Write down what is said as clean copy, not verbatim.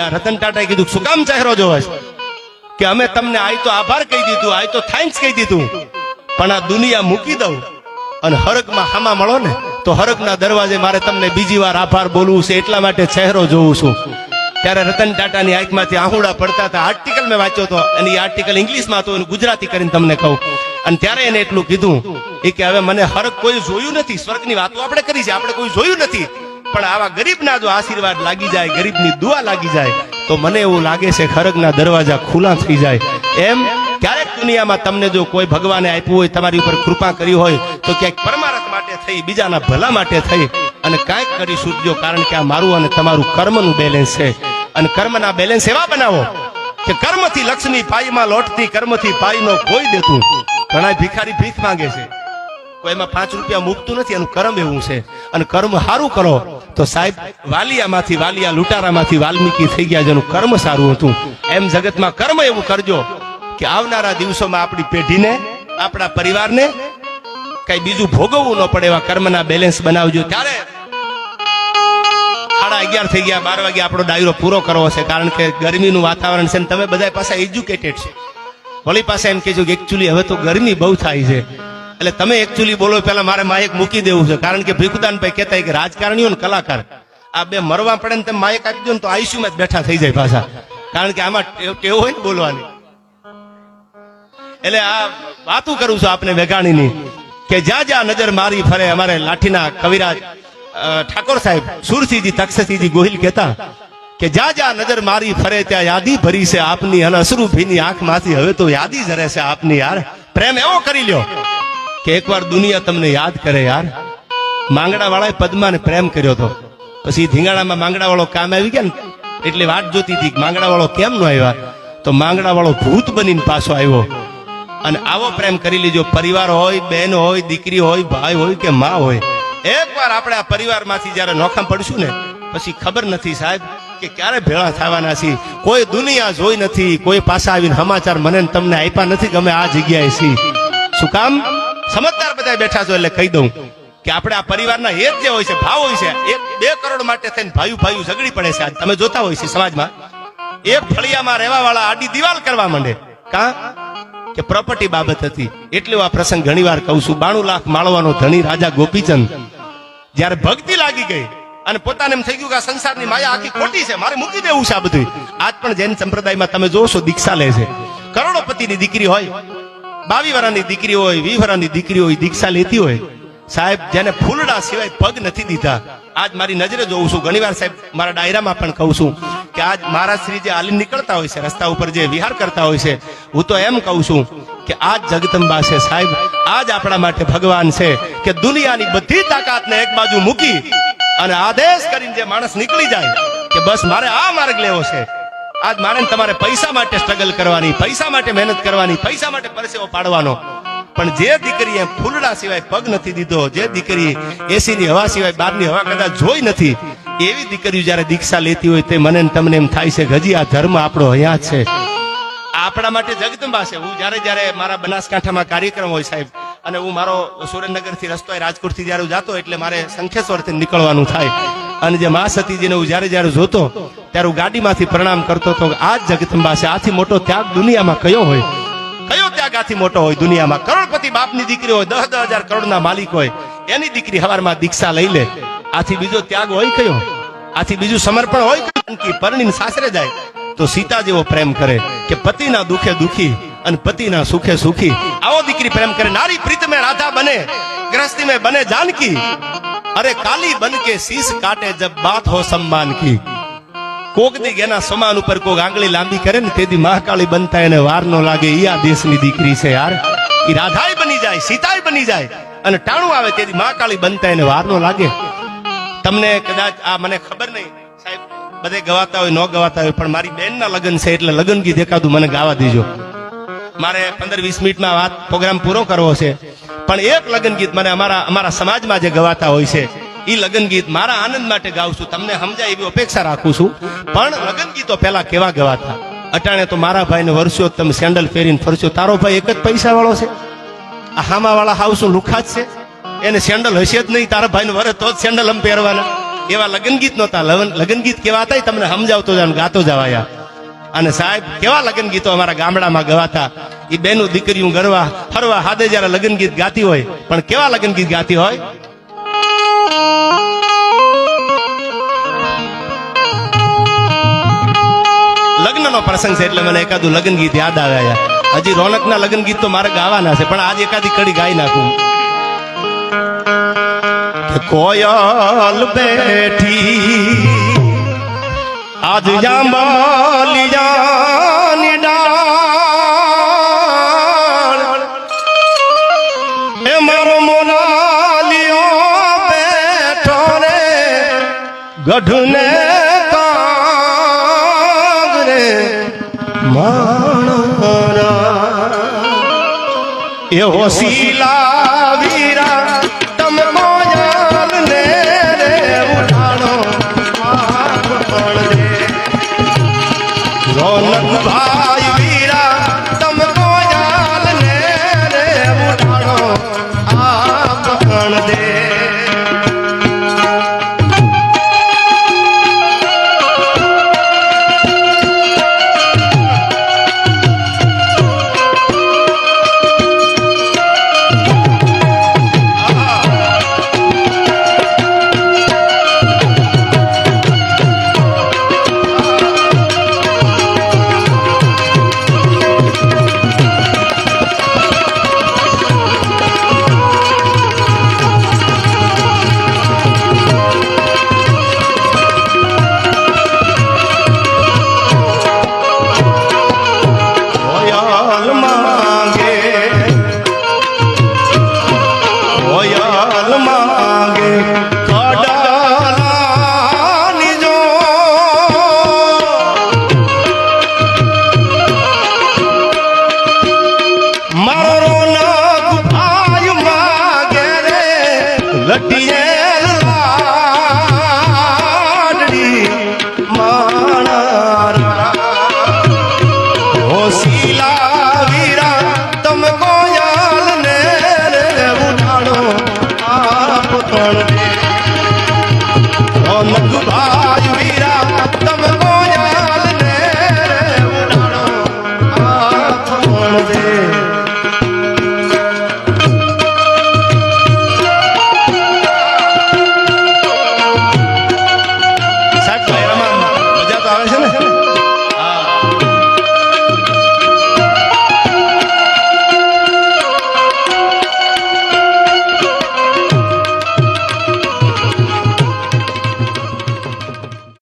એટલે રતન ટાટાએ કીધું શું કામ ચહેરો જોવે છે? કે અમે તમને આય તો આભાર કહી દીધું, આય તો થેન્ક્સ કહી દીધું, પણ આ દુનિયા મૂકી દઉં અને હરકમાં હામા મળો ને તો હરકના દરવાજે મારે તમને બીજી વાર આભાર બોલવું છે, એટલા માટે ચહેરો જોઉં છું. ત્યારે રતન ટાટાની આંખમાંથી આહુડા પડતા હતા. આર્ટિકલ મેં વાંચ્યો હતો અને એ આર્ટિકલ ઇંગ્લિશમાં હતો, એનું ગુજરાતી કરીને તમને કહું. અને ત્યારે એને એટલું કીધું એ કે હવે મને હરક કોઈ જોયું નથી. સ્વર્ગની વાતો આપણે કરી છે, આપણે કોઈ જોયું નથી, પણ આવા ગરીબના જો આશીર્વાદ લાગી જાય, ગરીબની દુઆ લાગી જાય તો મને એવું લાગે છે હરકના દરવાજા ખુલ્લા થઈ જાય. એમ ક્યારેક દુનિયામાં તમને જો કોઈ ભગવાને આપ્યું હોય, તમારી ઉપર કૃપા કરી હોય, તો ક્યાંક પરમાર્થ માટે થઈ, બીજાના ભલા માટે થઈ અને કાંઈક કરી છૂટજો. કારણ કે આ મારું અને તમારું કર્મનું બેલેન્સ છે. અને કર્મના બેલેન્સ એવા બનાવો કે કર્મથી લક્ષ્મી પાઈમાં લોટતી, કર્મથી પાઈ નો કોઈ દેતું. ઘણા ભિખારી ભીખ માંગે છે, કોઈ એમાં 5 રૂપિયા મૂકતું નથી, એનું કર્મ એવું છે. અને કર્મ સારું કરો તો સાહેબ વાલિયામાંથી વાલિયા, લૂંટારામાંથી વાલ્મીકી થઈ ગયા, જેનું કર્મ સારું હતું. એમ જગતમાં કર્મ એવું કરજો કે આવનારા દિવસોમાં આપણી પેઢીને, આપણા પરિવારને કઈ બીજું ભોગવવું ન પડે. એવા કર્મના બેલેન્સ બનાવજો. ત્યારે 11:30 થઈ ગયા, 12 વાગે આપણો ડાયરો પૂરો કરવો છે. કારણ કે ગરમીનું વાતાવરણ છે, તમે બધા પાસે એજ્યુકેટેડ છે. વળી પાસે એમ કહેજો કે એકચ્યુઅલી હવે તો ગરમી બહુ થાય છે, એટલે તમે એકચ્યુઅલી બોલો પેલા મારે માયક મૂકી દેવું છે. કારણ કે ભીખુદાનભાઈ કહેતા કે રાજકારણીઓ ને કલાકાર આ બે મરવા પડે ને તમે માયક આપી દો ને તો આઈસીયુમાં જ બેઠા થઈ જાય પાછા. કારણ કે આમાં ટેવ હોય ને બોલવાની. એટલે આ વાતું કરું છું આપને વેગાણીની કે જ્યાં જ્યાં નજર મારી ફરે. અમારે લાઠીના કવિરાજ ઠાકોર સાહેબ સુરસિંહજી તક્ષસિંહજી ગોહિલ કહેતા કે જ્યાં જ્યાં નજર મારી ફરે ત્યાં યાદી ભરી છે આપની, અને અશ્રુભીની આંખમાંથી હવે તો યાદી જરે છે આપની. યાર પ્રેમ એવો કરી લ્યો કે એકવાર દુનિયા તમને યાદ કરે. યાર માંગડા વાળાએ પદ્માને પ્રેમ કર્યો હતો, પછી ધીંગાણામાં માંગડા વાળો કામ આવી ગયા ને એટલે વાટ જોતી હતી માંગડા વાળો કેમ ન આવ્યા, તો માંગડા વાળો ભૂત બનીને પાછો આવ્યો. અને આવો પ્રેમ કરી લીજો. પરિવાર હોય, બેન હોય, દીકરી હોય, ભાઈ હોય કે માં હોય, એકવાર આપણે આ પરિવારમાંથી જયારે નોખા પડશું ને પછી ખબર નથી સાહેબ કે ક્યારે ભેળા થવાના છીએ. કોઈ દુનિયા જોઈ નથી, કોઈ પાછા આવીને સમાચાર મને તમને આપ્યા નથી કે અમે આ જગ્યાએ છીએ. શું કામ? સમજદાર બધા બેઠા છો એટલે કહી દઉં કે આપણે આ પરિવારના હેત જે હોય છે, ભાવ હોય છે, 1-2 કરોડ માટે થઈને ભાઈઓ ઝઘડી પડે છે. તમે જોતા હોય છે સમાજમાં એક ફળિયામાં રહેવા વાળા આડી દિવાલ કરવા માંડે. કા કે પ્રોપર્ટી બાબત હતી. એટલે આ પ્રસંગ ઘણી વાર કહું છું. 92 લાખ માળવાનો ધણી રાજા ગોપીચંદ જયારે ભક્તિ લાગી ગઈ અને પોતાને એમ થઈ ગયું કે આ સંસારની માયા આખી ખોટી છે, મારે મૂકી દેવું છે આ બધું. આજ પણ જૈન સંપ્રદાયમાં તમે જોશો દીક્ષા લે છે. કરોડોપતિની દીકરી હોય, 22 વર્ષની દીકરી હોય, 20 વર્ષની દીકરી હોય, દીક્ષા લેતી હોય. સાહેબ જેને ફૂલડા સિવાય પગ નથી દીધા, આજ મારી નજરે જોઉં છું. ઘણી વાર સાહેબ મારા ડાયરામાં પણ કહું છું કે આજ મહારાજ શ્રી જે હાલી નીકળતા હોય છે, રસ્તા ઉપર જે વિહાર કરતા હોય છે, હું તો એમ કહું છું કે આજ જગદંબા છે સાહેબ. આજ આપણા માટે ભગવાન છે કે દુનિયાની બધી તાકાતને એક બાજુ મૂકી અને આદેશ કરીને જે માણસ નીકળી જાય કે બસ મારે આ માર્ગ લેવો છે. આજ મારે તમારે પૈસા માટે સ્ટ્રગલ કરવાની, પૈસા માટે મહેનત કરવાની, પૈસા માટે પરસેવો પાડવાનો. પણ જે દીકરીએ ફૂલડા સિવાય પગ નથી દીધો, જે દીકરી એસી ની હવા સિવાય બહારની હવા કદાચ જોઈ નથી, એવી દીકરીઓ જયારે દીક્ષા લેતી હોય તે મને તમને એમ થાય છે કે હજી આ ધર્મ આપણો અહીંયા છે. આપણા માટે જગદંબા છે. હું જયારે મારા બનાસકાંઠામાં કાર્યક્રમ હોય સાહેબ, અને હું મારો સુરેન્દ્રનગર થી રસ્તો રાજકોટ થી જયારે જાતો એટલે મારે શંખેશ્વર થી નીકળવાનું થાય. અને જે મા સતીજીને હું જયારે જોતો ત્યારે હું ગાડીમાંથી પ્રણામ કરતો હતો. આ જ જગદંબા છે. આથી મોટો ત્યાગ દુનિયામાં કયો હોય? કયો ત્યાગ આથી મોટો હોય દુનિયામાં? કરોડપતિ બાપની દીકરી હોય, 10,000 કરોડના માલિક હોય, એની દીકરી હવારમાં દીક્ષા લઈ લે. આથી બીજો ત્યાગ હોય કયો? આથી બીજું સમર્પણ હોય કયો? પરણીને સાસરે જાય તો સીતા જેવો પ્રેમ કરે કે પતિના દુખે દુખી અને પતિના સુખે સુખી. આવો દીકરી પ્રેમ કરે. નારી પ્રીત में राधा बने, गृहस्थी में बने जानकी, अरे काली बन के शीश काटे जब बात हो सम्मान की. કોક દી એના સમાન ઉપર કોક આંગળી લાંબી કરે ને તેથી મહાકાળી બનતા એને વાર નો લાગે. ઈ આ દેશની દીકરી છે યાર. ઈ રાધાય બની જાય, સીતાય બની જાય અને ટાણું આવે તેથી મહાકાળી બનતા એને વાર નો લાગે. તમને કદાચ આ મને ખબર નહીં સાહેબ, બધે ગવાતા હોય ન ગવાતા હોય, પણ મારી બેનના લગ્ન છે એટલે લગ્ન ગીત એકાદું મને ગાવા દેજો. મારે 15-20 મિનિટમાં વાત પ્રોગ્રામ પૂરો કરવો છે, પણ એક લગ્ન ગીત મને અમારા સમાજમાં જે ગવાતા હોય છે ઈ લગ્ન ગીત મારા આનંદ માટે ગાઉં છું. તમને સમજાય એવી અપેક્ષા રાખું છું. પણ લગ્ન ગીતો પેલા કેવા ગવાતા? અટાણે તો મારા ભાઈને વર્ષો તમે સેન્ડલ પહેરીને ફરશો. તારો ભાઈ એક જ પૈસા વાળો છે, આ હામા વાળા હાવ શું લુખા જ છે, એને સેન્ડલ હશે જ નહીં. તારા ભાઈને વરે તો જ સેન્ડલ આમ પહેરવાના. એવા લગ્ન ગીત નહોતા. લગ્ન ગીત કેવા હતા એ તમને સમજાવતો જાવ, ગાતો જવાયા. અને સાહેબ કેવા લગ્ન ગીતો અમારા ગામડામાં ગવાતા. એ બેનું દીકરીઓ ગરવા ફરવા હાથે જયારે લગ્ન ગીત ગાતી હોય, પણ કેવા લગ્ન ગીત ગાતી હોય. લગ્નનો પ્રસંગ છે એટલે મને એકાદું લગ્ન ગીત યાદ આવ્યા. હજી રોનકના લગ્ન ગીત તો મારે ગાવાના છે, પણ આજે એકાદી કડી ગાઈ નાખું. કોયલ બેઠી આજ જાંબલિયાની ડાળ, એ મારો મોનાલિયો બેઠો રે ગઢને કાંગરે માણરા, એ હોશીલા વીરા તમકો જાલને રે ઉઠાણો રોનક ભાઈ વીરા તમકો જાલને રે ઉઠાણો આપ ગણ દે. લટીએ